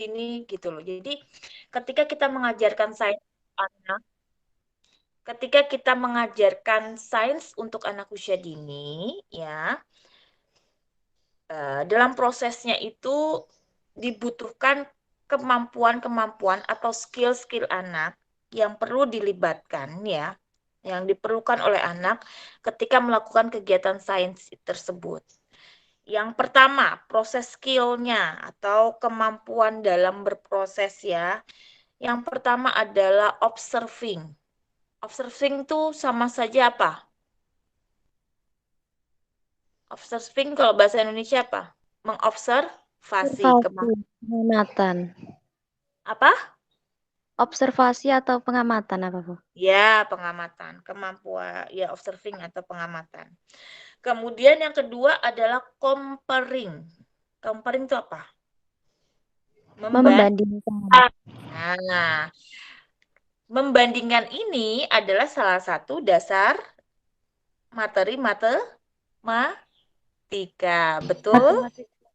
ini gitu loh. Jadi ketika kita mengajarkan sains anak, ketika kita mengajarkan sains untuk anak usia dini, ya, dalam prosesnya itu dibutuhkan kemampuan-kemampuan atau skill-skill anak yang perlu dilibatkan, ya, yang diperlukan oleh anak ketika melakukan kegiatan sains tersebut. Yang pertama, proses skillnya atau kemampuan dalam berproses, ya. Yang pertama adalah observing. Observing itu sama saja apa? Observing kalau bahasa Indonesia apa? Mengobservasi. Observasi, pengamatan. Apa? Observasi atau pengamatan apa, Bu? Ya, pengamatan. Kemampuan, ya, observing atau pengamatan. Kemudian yang kedua adalah comparing. Comparing itu apa? Membandingkan. Nah, membandingkan ini adalah salah satu dasar materi matematika. Betul? Matematika.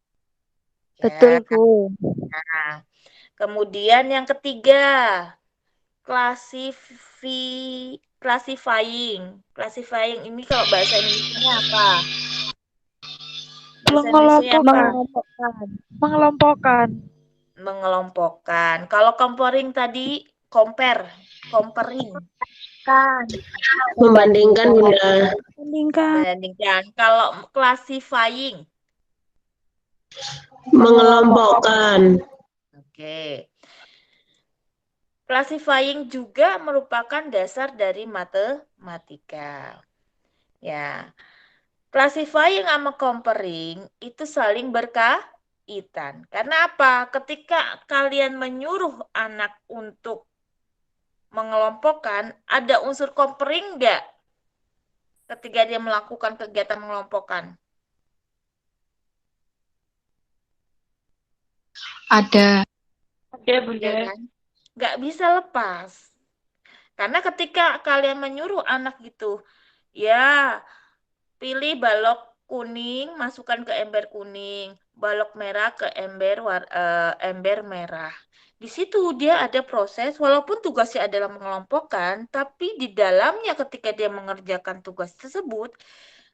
Betul, Ya. Bu. Nah, kemudian yang ketiga, classifying. Classifying ini kalau bahasa Indonesia apa? Bahasa Indonesia apa? Mengelompokkan. Mengelompokkan. Mengelompokkan. Mengelompokkan. Kalau comparing tadi, comparing. Kan. Membandingkan, Bunda. Membandingkan. Bandingkan. Kalau classifying, Mengelompokkan. oke. Classifying juga merupakan dasar dari matematika. Ya. Classifying sama comparing itu saling berkaitan. Karena apa? Ketika kalian menyuruh anak untuk mengelompokkan, ada unsur comparing enggak ketika dia melakukan kegiatan mengelompokkan? Ada. Ada, Bunda. Ya kan? Nggak bisa lepas. Karena ketika kalian menyuruh anak gitu, ya, pilih balok kuning, masukkan ke ember kuning, balok merah ke ember merah. Di situ dia ada proses, walaupun tugasnya adalah mengelompokkan, tapi di dalamnya ketika dia mengerjakan tugas tersebut,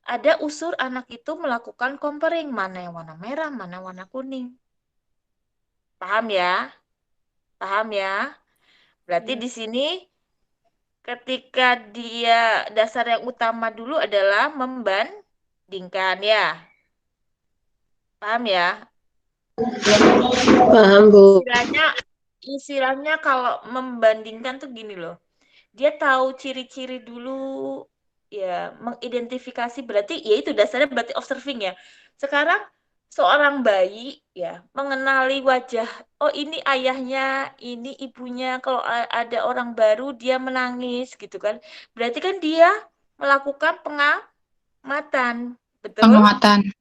ada unsur anak itu melakukan comparing, mana yang warna merah, mana warna kuning. Paham ya? Paham ya? Berarti di sini ketika dia dasar yang utama dulu adalah membandingkan, ya. Paham ya? Paham, Bu. Istilahnya kalau membandingkan tuh gini loh. Dia tahu ciri-ciri dulu, ya, mengidentifikasi, berarti ya itu dasarnya berarti observing, ya. Sekarang seorang bayi, ya, mengenali wajah, oh ini ayahnya, ini ibunya, kalau ada orang baru dia menangis gitu kan. Berarti kan dia melakukan pengamatan, betul? Pengamatan.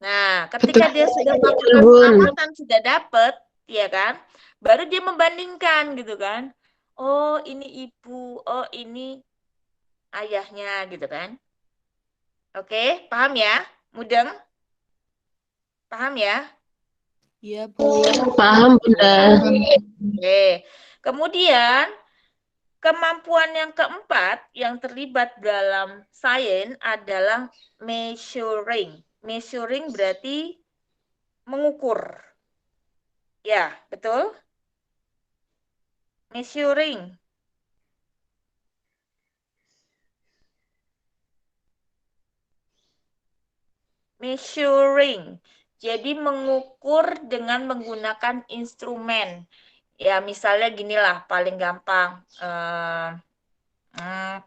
Nah, ketika dia sudah melakukan Bun. pengamatan, sudah dapat, ya kan? Baru dia membandingkan gitu kan. Oh, ini ibu, oh ini ayahnya gitu kan. Oke, paham ya? Mudeng? Paham ya? Iya, Bu. Paham, Bunda. Oke. Kemudian kemampuan yang keempat yang terlibat dalam sains adalah measuring. Measuring berarti mengukur. Ya, betul? Measuring. Measuring. Jadi mengukur dengan menggunakan instrumen. Ya, misalnya ginilah paling gampang.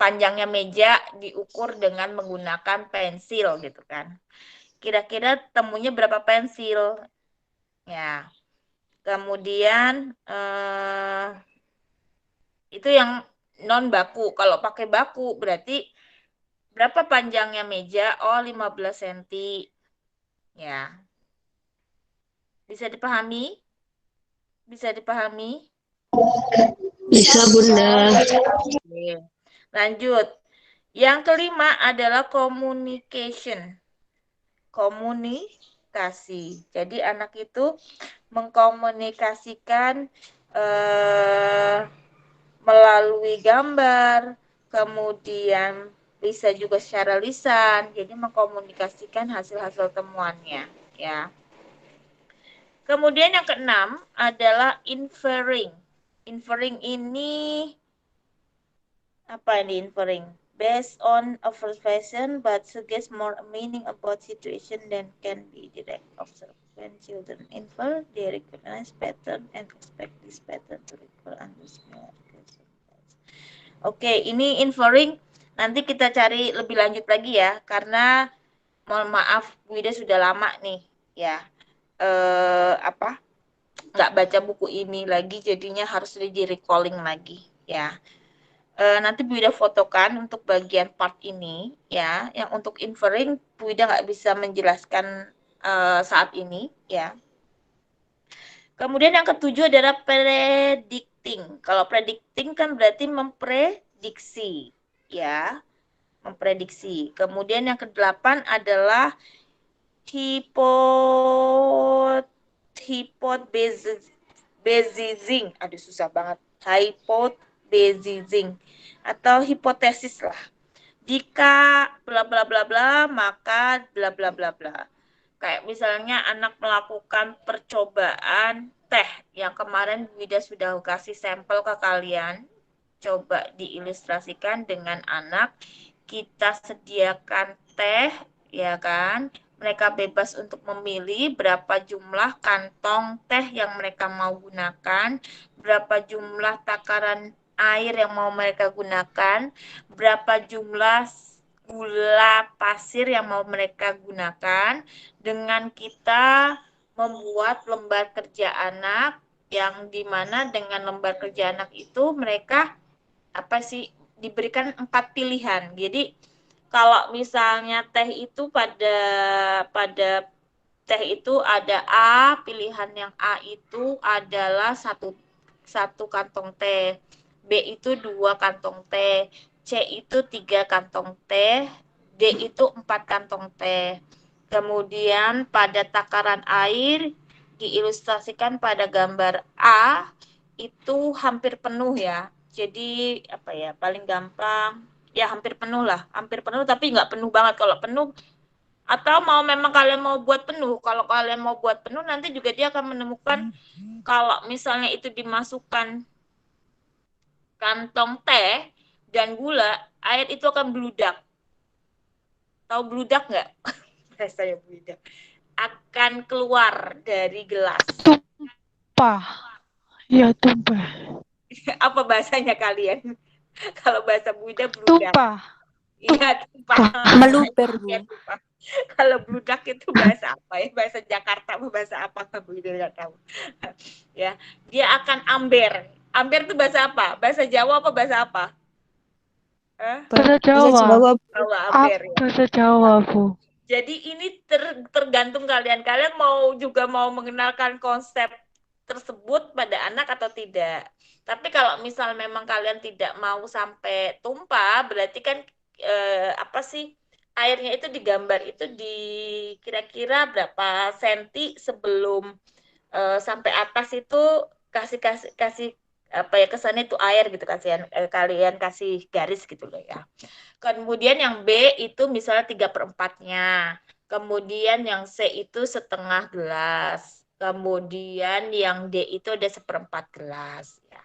Panjangnya meja diukur dengan menggunakan pensil gitu kan. Kira-kira temunya berapa pensil? Ya. Kemudian itu yang non baku. Kalau pakai baku berarti berapa panjangnya meja? Oh, 15 cm. Ya. Bisa dipahami? Bisa dipahami? Bisa, Bunda. Oke. Lanjut. Yang kelima adalah communication. Komunikasi. komunikasi. Jadi anak itu mengkomunikasikan melalui gambar, kemudian bisa juga secara lisan. Jadi mengkomunikasikan hasil-hasil temuannya, ya. Kemudian yang keenam adalah inferring. Inferring ini apa ini inferring? Based on observation but suggests more meaning about situation than can be direct observed. When children infer, they recognize pattern and expect this pattern to recur under similar circumstances. Oke, ini inferring nanti kita cari lebih lanjut lagi ya, karena mohon maaf Bu Ida sudah lama nih ya nggak baca buku ini lagi, jadinya harus di recalling lagi ya. Nanti Bu Ida fotokan untuk bagian part ini ya, yang untuk inferring Bu Ida nggak bisa menjelaskan saat ini ya. Kemudian yang ketujuh adalah predicting. Kalau predicting kan berarti memprediksi ya, memprediksi. Kemudian yang kedelapan adalah hypothesizing. Aduh susah banget. Hypothesizing atau hipotesis lah. Jika bla bla bla bla, maka bla bla bla bla. Kayak misalnya anak melakukan percobaan teh yang kemarin Wida sudah kasih sampel ke kalian. Coba diilustrasikan dengan anak. Kita sediakan teh, ya kan? Mereka bebas untuk memilih berapa jumlah kantong teh yang mereka mau gunakan, berapa jumlah takaran air yang mau mereka gunakan, berapa jumlah gula pasir yang mau mereka gunakan, dengan kita membuat lembar kerja anak yang dimana dengan lembar kerja anak itu mereka diberikan 4 pilihan. Jadi kalau misalnya teh itu pada teh itu ada A, pilihan yang A itu adalah satu kantong teh, B itu 2 kantong teh, C itu 3 kantong teh, D itu 4 kantong teh. Kemudian pada takaran air diilustrasikan pada gambar A itu hampir penuh ya. Jadi paling gampang ya hampir penuh lah, hampir penuh tapi nggak penuh banget. Kalau penuh atau memang kalian mau buat penuh, kalau kalian mau buat penuh nanti juga dia akan menemukan kalau misalnya itu dimasukkan kantong teh dan gula, air itu akan bludak. Tahu bludak nggak? Rasanya bludak. Akan keluar dari gelas. Tumpah. Ya, tumpah. Apa bahasanya kalian? Kalau bahasa Buddha bludak. Tumpah. Iya, tumpah. Meluber, Bu. Ya, tumpah. Kalau bludak itu bahasa apa ya? Bahasa Jakarta atau bahasa apa? Bu Ida nggak tahu. Ya, dia akan amber. Amber itu bahasa apa? Bahasa Jawa apa bahasa apa? Bahasa Bahasa Jawa. Jawa, Bu. Jawa amber ya. Bahasa Jawa, Bu. Jadi ini tergantung kalian. Kalian juga mau mengenalkan konsep tersebut pada anak atau tidak. Tapi kalau misal memang kalian tidak mau sampai tumpah, berarti kan airnya itu digambar itu di kira-kira berapa senti sebelum sampai atas itu kasih kesannya itu air gitu, kalian kasih garis gitu loh ya. Kemudian yang B itu misalnya 3/4-nya. Kemudian yang C itu setengah gelas. Kemudian yang D itu ada 1/4 gelas. Ya.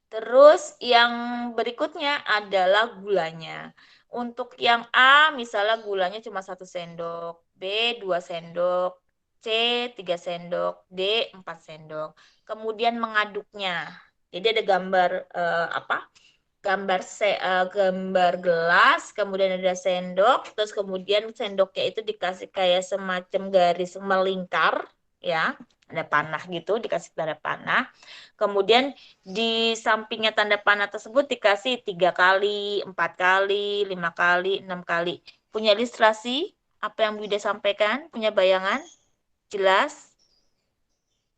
Terus yang berikutnya adalah gulanya. Untuk yang A misalnya gulanya cuma 1 sendok, B 2 sendok, C 3 sendok, D 4 sendok. Kemudian mengaduknya. Jadi ada gambar gambar gelas, kemudian ada sendok, terus kemudian sendoknya itu dikasih kayak semacam garis melingkar, ya, ada panah gitu, dikasih tanda panah. Kemudian di sampingnya tanda panah tersebut dikasih 3 kali, 4 kali, 5 kali, 6 kali. Punya ilustrasi apa yang Bunda sampaikan? Punya bayangan? Jelas?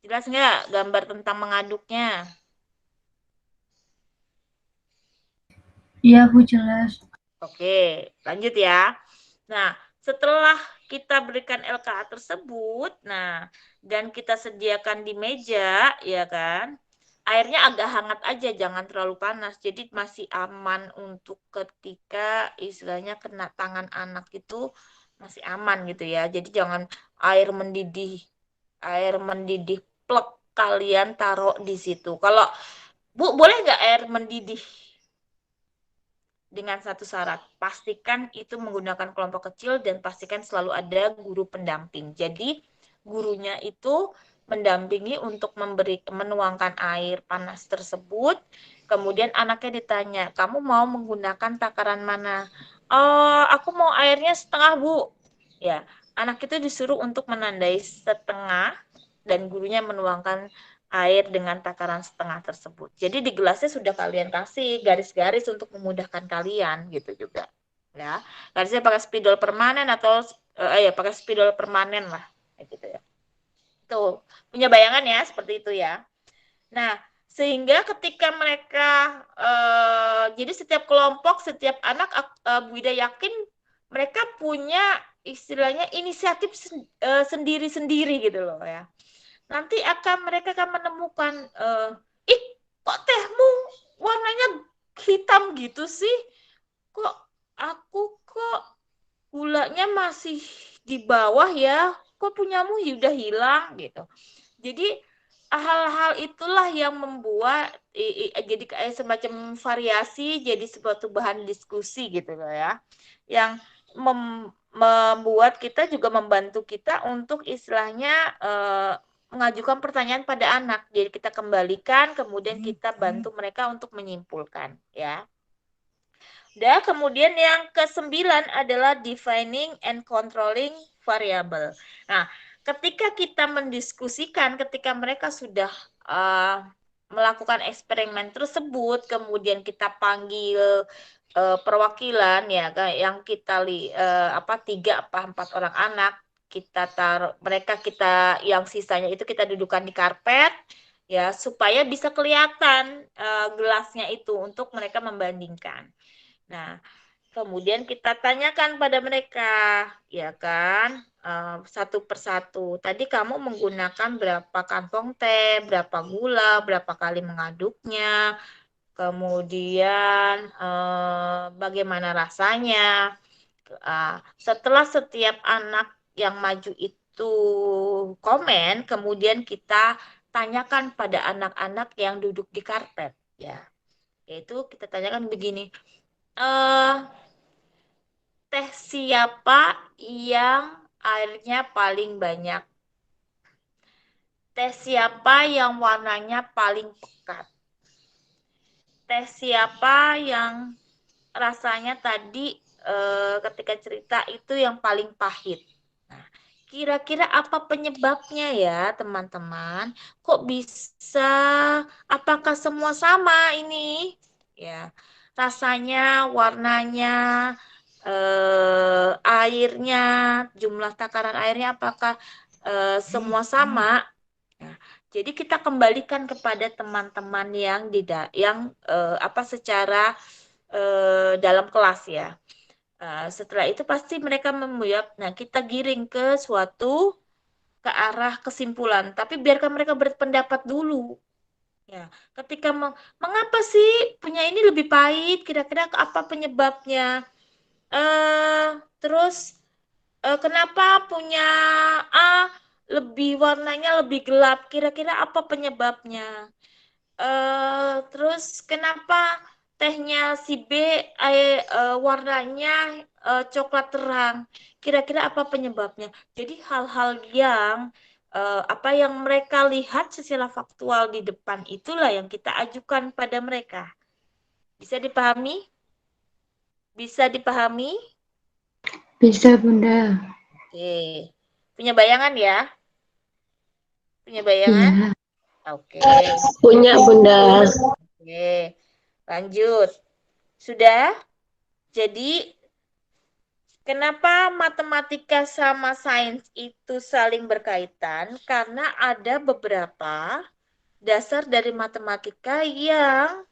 Jelas nggak gambar tentang mengaduknya? Iya, Bu, jelas. Oke, lanjut ya. Nah, setelah kita berikan LKA tersebut, nah, dan kita sediakan di meja, ya kan, airnya agak hangat aja, jangan terlalu panas. Jadi masih aman untuk ketika istilahnya kena tangan anak itu masih aman gitu ya. Jadi jangan air mendidih, plek kalian taruh di situ. Kalau Bu, boleh nggak air mendidih? Dengan satu syarat, pastikan itu menggunakan kelompok kecil dan pastikan selalu ada guru pendamping. Jadi gurunya itu mendampingi untuk menuangkan air panas tersebut. Kemudian anaknya ditanya, kamu mau menggunakan takaran mana? Oh, aku mau airnya setengah, Bu. Ya, anak itu disuruh untuk menandai setengah dan gurunya menuangkan air dengan takaran setengah tersebut. Jadi di gelasnya sudah kalian kasih garis-garis untuk memudahkan kalian gitu juga. Ya, garisnya pakai spidol permanen atau ya pakai spidol permanen lah, gitu ya. Tuh, punya bayangan ya seperti itu ya. Nah, sehingga ketika mereka jadi setiap kelompok, setiap anak Bu Ida yakin mereka punya istilahnya inisiatif sendiri-sendiri gitu loh ya. Nanti mereka akan menemukan ih kok tehmu warnanya hitam gitu sih, kok kok gulanya masih di bawah ya, kok punyamu udah hilang gitu. Jadi hal-hal itulah yang membuat jadi kayak semacam variasi, jadi suatu bahan diskusi gitu loh ya, yang membuat kita juga membantu kita untuk istilahnya mengajukan pertanyaan pada anak. Jadi kita kembalikan, kemudian kita bantu mereka untuk menyimpulkan, ya. Dan kemudian yang ke-9 adalah defining and controlling variable. Nah, ketika kita mendiskusikan, ketika mereka sudah melakukan eksperimen tersebut, kemudian kita panggil perwakilan ya, yang kita 3 apa 4 orang anak, kita kita yang sisanya itu kita dudukan di karpet ya, supaya bisa kelihatan gelasnya itu untuk mereka membandingkan. Nah, kemudian kita tanyakan pada mereka, ya kan, satu persatu. Tadi kamu menggunakan berapa kantong teh, berapa gula, berapa kali mengaduknya, kemudian bagaimana rasanya. Setelah setiap anak yang maju itu komen, kemudian kita tanyakan pada anak-anak yang duduk di karpet, ya. Yaitu kita tanyakan begini, teh siapa yang airnya paling banyak? Teh siapa yang warnanya paling pekat? Teh siapa yang rasanya tadi ketika cerita itu yang paling pahit? Nah, kira-kira apa penyebabnya ya teman-teman? Kok bisa? Apakah semua sama ini? Ya, rasanya, warnanya, airnya, jumlah takaran airnya apakah semua sama? Nah, jadi kita kembalikan kepada teman-teman yang secara dalam kelas ya. Setelah itu pasti mereka membuat, nah kita giring ke arah kesimpulan. Tapi biarkan mereka berpendapat dulu. Ya, ketika mengapa sih punya ini lebih pahit? Kira-kira apa penyebabnya? Terus kenapa punya A warnanya lebih gelap? Kira-kira apa penyebabnya? Terus kenapa tehnya si B warnanya coklat terang? Kira-kira apa penyebabnya? Jadi hal-hal yang apa yang mereka lihat secara faktual di depan itulah yang kita ajukan pada mereka. Bisa dipahami? Bisa dipahami? Bisa, Bunda. Oke. Punya bayangan ya? Punya bayangan? Iya. Oke. Punya, Bunda. Oke. Lanjut. Sudah? Jadi kenapa matematika sama sains itu saling berkaitan? Karena ada beberapa dasar dari matematika yang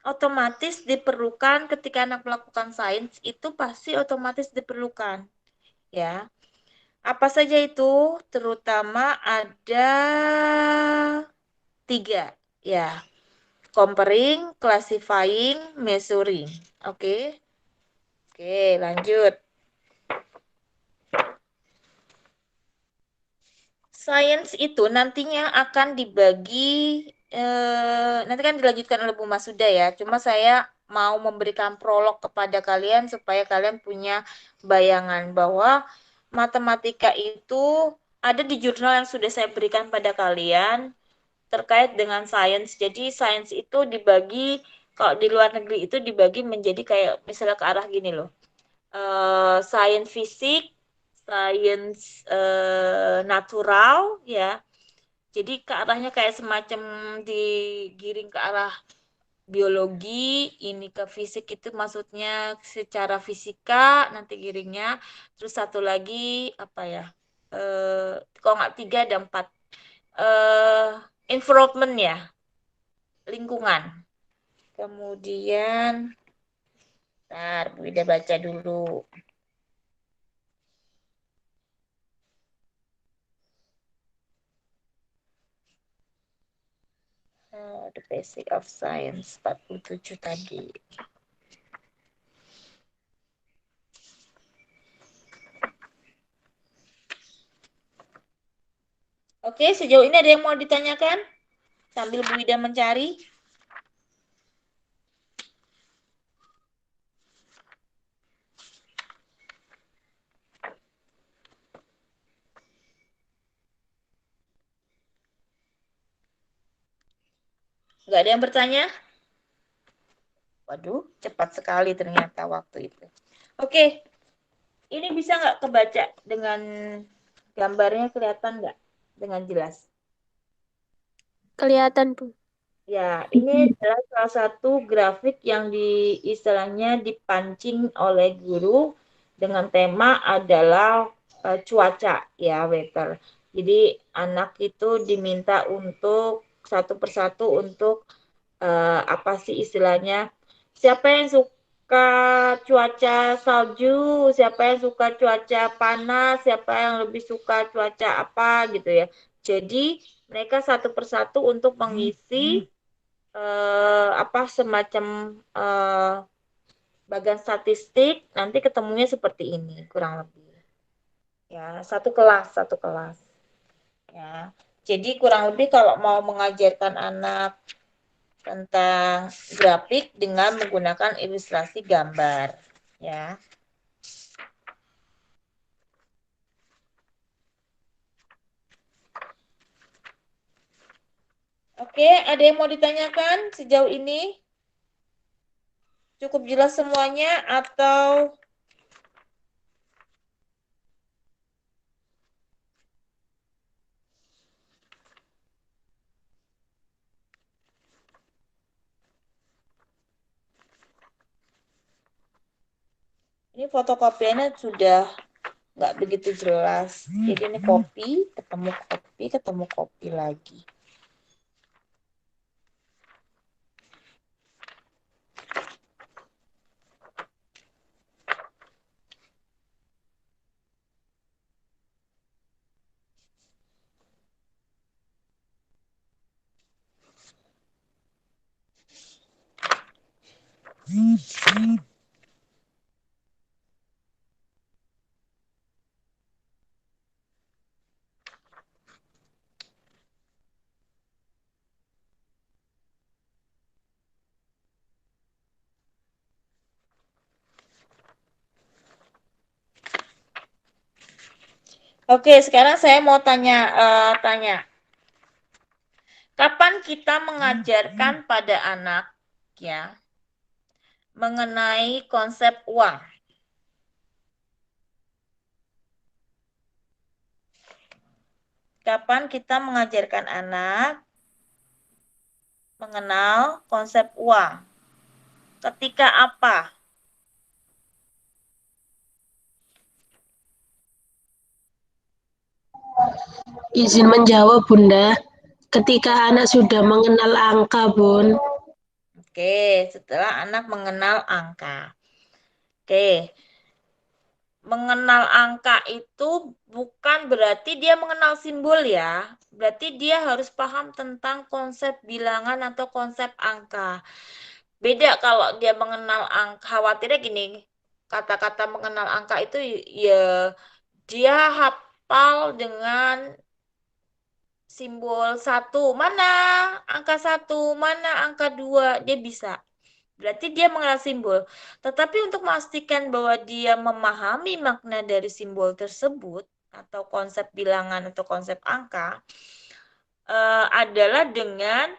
otomatis diperlukan ketika anak melakukan sains, itu pasti otomatis diperlukan. ya. Apa saja itu? Terutama ada 3, ya. Comparing, classifying, measuring. Oke. Oke, lanjut. Sains itu nantinya akan dibagi, nanti kan dilanjutkan oleh Bu Masuda ya. Cuma saya mau memberikan prolog kepada kalian supaya kalian punya bayangan bahwa matematika itu ada di jurnal yang sudah saya berikan pada kalian terkait dengan sains. Jadi sains itu dibagi, kalau di luar negeri itu dibagi menjadi kayak misalnya ke arah gini loh. Sains fisik, sains natural ya. Jadi ke arahnya kayak semacam digiring ke arah biologi, ini ke fisik itu maksudnya secara fisika nanti giringnya. Terus satu lagi apa ya? Kalau nggak 3 ada 4. Eh, environment ya, lingkungan. Kemudian, ntar Bu Ida baca dulu. The Basic of Science 47 tadi. Oke, sejauh ini ada yang mau ditanyakan? Sambil Bu Ida mencari. Nggak ada yang bertanya? Waduh, cepat sekali ternyata waktu itu. Oke, ini bisa nggak kebaca dengan gambarnya, kelihatan nggak dengan jelas? Kelihatan, Bu. Ya, ini adalah salah satu grafik yang istilahnya dipancing oleh guru dengan tema adalah cuaca, ya, weather. Jadi anak itu diminta untuk satu persatu untuk apa sih istilahnya? Siapa yang suka cuaca salju, siapa yang suka cuaca panas, siapa yang lebih suka cuaca apa gitu ya. Jadi mereka satu persatu untuk mengisi apa semacam bagian statistik, nanti ketemunya seperti ini kurang lebih. Ya, satu kelas. Ya. Jadi kurang lebih kalau mau mengajarkan anak tentang grafik dengan menggunakan ilustrasi gambar, ya. Oke, ada yang mau ditanyakan sejauh ini? Cukup jelas semuanya atau ini fotokopiannya sudah nggak begitu jelas. Jadi ini kopi, ketemu kopi lagi. Oke, sekarang saya mau tanya. Kapan kita mengajarkan pada anak ya mengenai konsep uang? Kapan kita mengajarkan anak mengenal konsep uang? Ketika apa? Izin menjawab, Bunda. Ketika anak sudah mengenal angka, Bun. Oke, setelah anak mengenal angka. Oke. mengenal angka itu bukan berarti dia mengenal simbol ya. Berarti dia harus paham tentang konsep bilangan atau konsep angka. Beda kalau dia mengenal angka, khawatirnya gini, kata-kata mengenal angka itu ya dia hafal dengan simbol satu, mana angka satu, mana angka dua, dia bisa. Berarti dia mengenal simbol. Tetapi untuk memastikan bahwa dia memahami makna dari simbol tersebut, atau konsep bilangan atau konsep angka, adalah dengan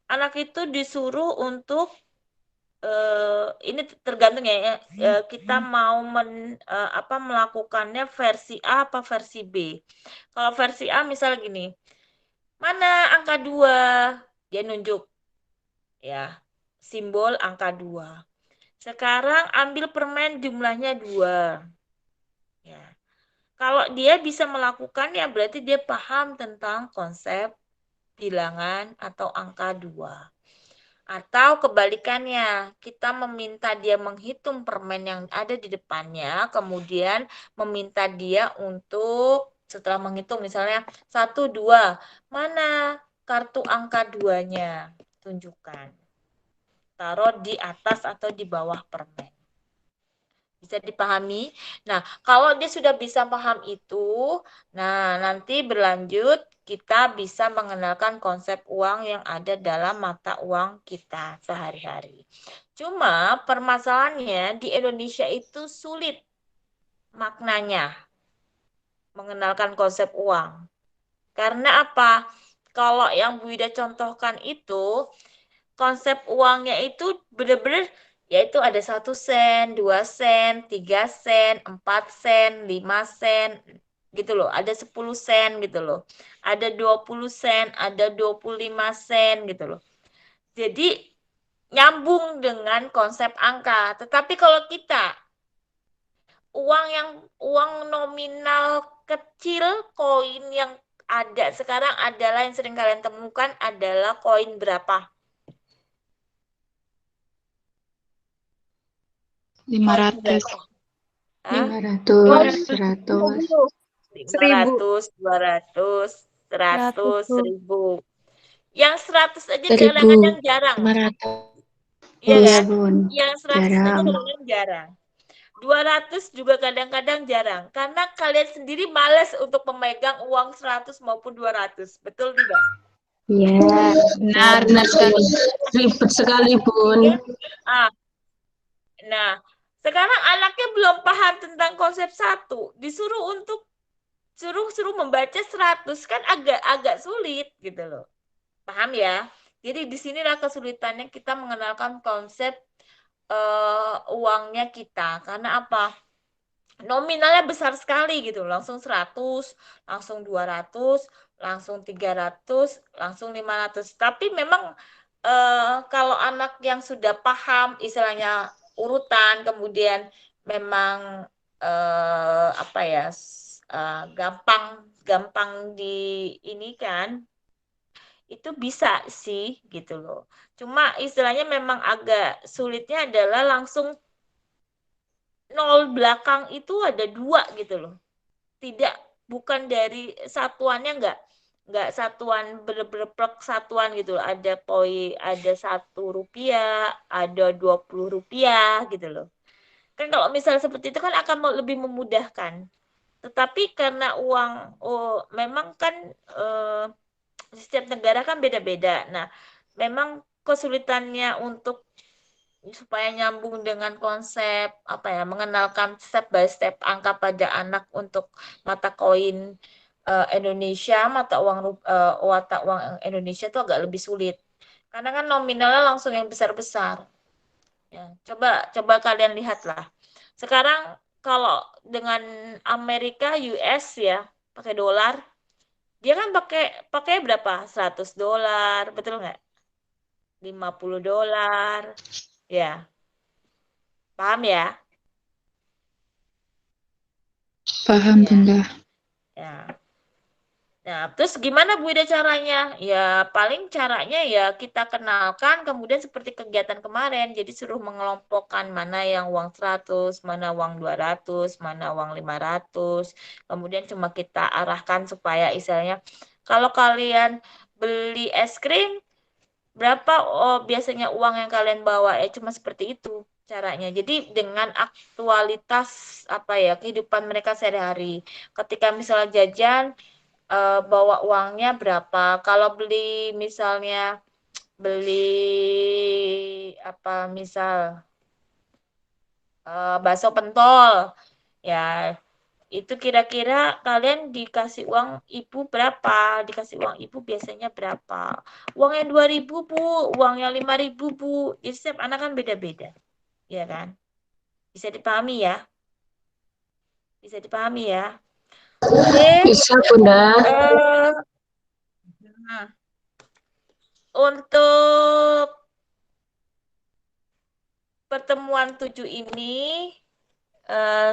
anak itu disuruh untuk ini tergantung ya, kita mau melakukannya versi A apa versi B. Kalau versi A misal gini, mana angka 2? Dia nunjuk ya simbol angka 2. Sekarang ambil permen jumlahnya 2. Ya. Kalau dia bisa melakukan ya berarti dia paham tentang konsep bilangan atau angka 2. Atau kebalikannya, kita meminta dia menghitung permen yang ada di depannya, kemudian meminta dia untuk setelah menghitung misalnya 1, 2, mana kartu angka 2-nya? Tunjukkan. Taruh di atas atau di bawah permen. Bisa dipahami? Nah, kalau dia sudah bisa paham itu, nah nanti berlanjut kita bisa mengenalkan konsep uang yang ada dalam mata uang kita sehari-hari. Cuma permasalahannya di Indonesia itu sulit maknanya mengenalkan konsep uang. Karena apa? Kalau yang Bu Ida contohkan itu, konsep uangnya itu benar-benar yaitu ada 1 sen, 2 sen, 3 sen, 4 sen, 5 sen, gitu loh. Ada 10 sen gitu loh. Ada 20 sen, ada 25 sen gitu loh. Jadi nyambung dengan konsep angka. Tetapi kalau kita uang nominal kecil, koin yang ada sekarang adalah yang sering kalian temukan adalah koin berapa? 500. 500, 100. 500, 200, 100, 100 Bu. 1000. Yang 100 aja 1.500. kadang-kadang jarang. Iya Iya, kan? Bun. Yang 100 aja Jarang. kadang-kadang jarang. 200 juga kadang-kadang jarang. Karena kalian sendiri males untuk memegang uang 100 maupun 200. Betul tidak? Iya, Benar, benar sekali. Ribet sekali, Bun. Ah, nah, sekarang anaknya belum paham tentang konsep satu. Disuruh untuk suruh membaca 100 kan agak sulit gitu loh. Paham ya? Jadi disinilah kesulitannya kita mengenalkan konsep uangnya kita. Karena apa? Nominalnya besar sekali gitu. Langsung 100, langsung 200, langsung 300, langsung 500. Tapi memang kalau anak yang sudah paham istilahnya urutan, kemudian memang apa ya, gampang di ini kan, itu bisa sih gitu loh. Cuma istilahnya memang agak sulitnya adalah langsung nol belakang itu ada 2 gitu loh. Tidak, bukan dari satuannya enggak satuan bener-bener satuan gitu loh. Ada poin, ada Rp1, ada Rp20 gitu loh. Kan kalau misalnya seperti itu kan akan lebih memudahkan. Tetapi karena uang, memang kan setiap negara kan beda-beda. Nah, memang kesulitannya untuk supaya nyambung dengan konsep apa ya, mengenalkan step by step angka pada anak untuk mata koin Indonesia, mata uang Indonesia itu agak lebih sulit. Karena kan nominalnya langsung yang besar-besar. Ya, coba kalian lihatlah. Sekarang kalau dengan Amerika US ya, pakai dolar, dia kan pakai berapa? $100, betul nggak? $50. Ya, paham ya? Paham, Ya, Bunda. ya. Nah, terus gimana Bu Ida caranya? Ya, paling caranya ya kita kenalkan, kemudian seperti kegiatan kemarin, jadi suruh mengelompokkan mana yang uang 100, mana uang 200, mana uang 500. Kemudian cuma kita arahkan supaya istilahnya, kalau kalian beli es krim, berapa biasanya uang yang kalian bawa? Cuma seperti itu caranya. Jadi dengan aktualitas apa ya, kehidupan mereka sehari-hari. Ketika misalnya jajan, bawa uangnya berapa. Kalau beli misalnya beli apa misal bakso pentol ya itu kira-kira kalian dikasih uang ibu berapa, dikasih uang ibu biasanya berapa, uangnya 2.000 Bu, uangnya 5.000 Bu, jadi setiap anak kan beda-beda ya kan, bisa dipahami ya, bisa dipahami ya. Oke. Bisa, Bunda. Nah, untuk pertemuan 7 ini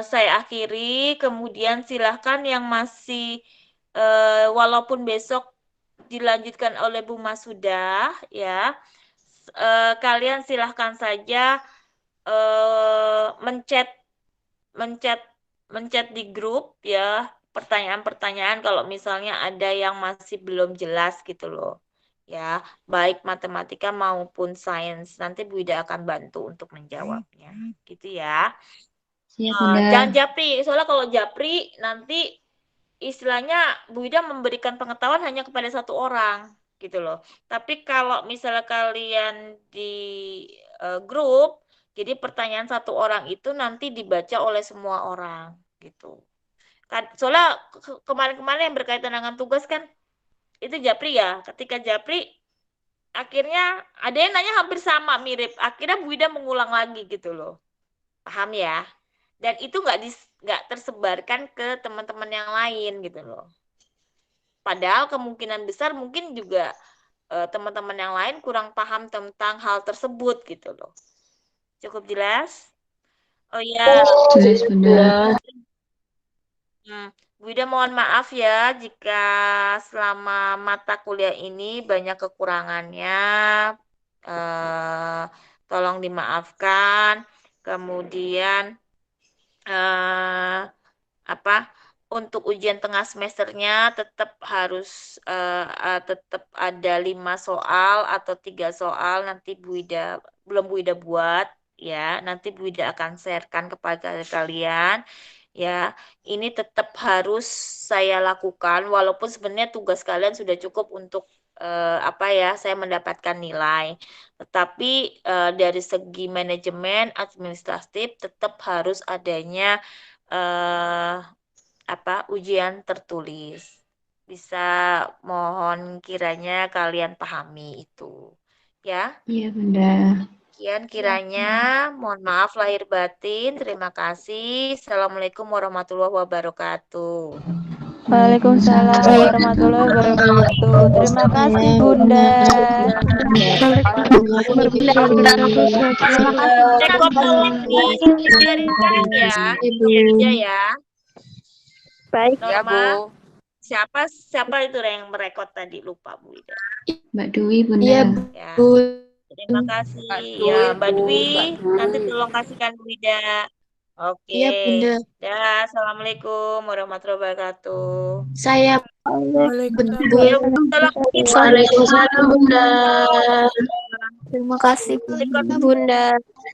saya akhiri, kemudian silahkan yang masih walaupun besok dilanjutkan oleh Bu Masudah ya, kalian silahkan saja mencet mencet mencet di grup ya pertanyaan-pertanyaan kalau misalnya ada yang masih belum jelas gitu loh ya, baik matematika maupun sains, nanti Bu Ida akan bantu untuk menjawabnya gitu ya. Siap, Bunda. Jangan japri, soalnya kalau japri nanti istilahnya Bu Ida memberikan pengetahuan hanya kepada satu orang gitu loh. Tapi kalau misalnya kalian di grup, jadi pertanyaan satu orang itu nanti dibaca oleh semua orang gitu. Soalnya kemarin-kemarin yang berkaitan dengan tugas kan itu japri ya. Ketika japri akhirnya ada yang nanya hampir sama mirip. Akhirnya Bu Ida mengulang lagi gitu loh. Paham ya? Dan itu nggak tersebarkan ke teman-teman yang lain gitu loh. Padahal kemungkinan besar mungkin juga teman-teman yang lain kurang paham tentang hal tersebut gitu loh. Cukup jelas? Oh ya, Jelas, Bunda. Bu Ida mohon maaf ya jika selama mata kuliah ini banyak kekurangannya. Tolong dimaafkan. Kemudian apa untuk ujian tengah semesternya tetap harus tetap ada 5 soal atau 3 soal nanti belum Bu Ida buat ya, nanti Bu Ida akan sharekan kepada kalian ya. Ini tetap harus saya lakukan walaupun sebenarnya tugas kalian sudah cukup untuk apa ya, saya mendapatkan nilai, tetapi dari segi manajemen administratif tetap harus adanya ujian tertulis. Bisa mohon kiranya kalian pahami itu. Ya. Iya, Bunda. Sekian kiranya, mohon maaf lahir batin. Terima kasih. Assalamualaikum warahmatullahi wabarakatuh. Waalaikumsalam warahmatullahi wabarakatuh. Terima kasih Bunda. Ya, ya. Baik ya Bu. Siapa itu yang merekod tadi, lupa Bu Ida. Mbak Dwi, Bunda. Iya, Ya. Bu. Terima kasih. Ya, Mbak Dwi, nanti tolong kasihkan Bu Ida. Oke. Iya, Bunda. Dah, assalamualaikum warahmatullahi wabarakatuh. Saya Waalaikumsalam, Bunda. Terima kasih Bunda.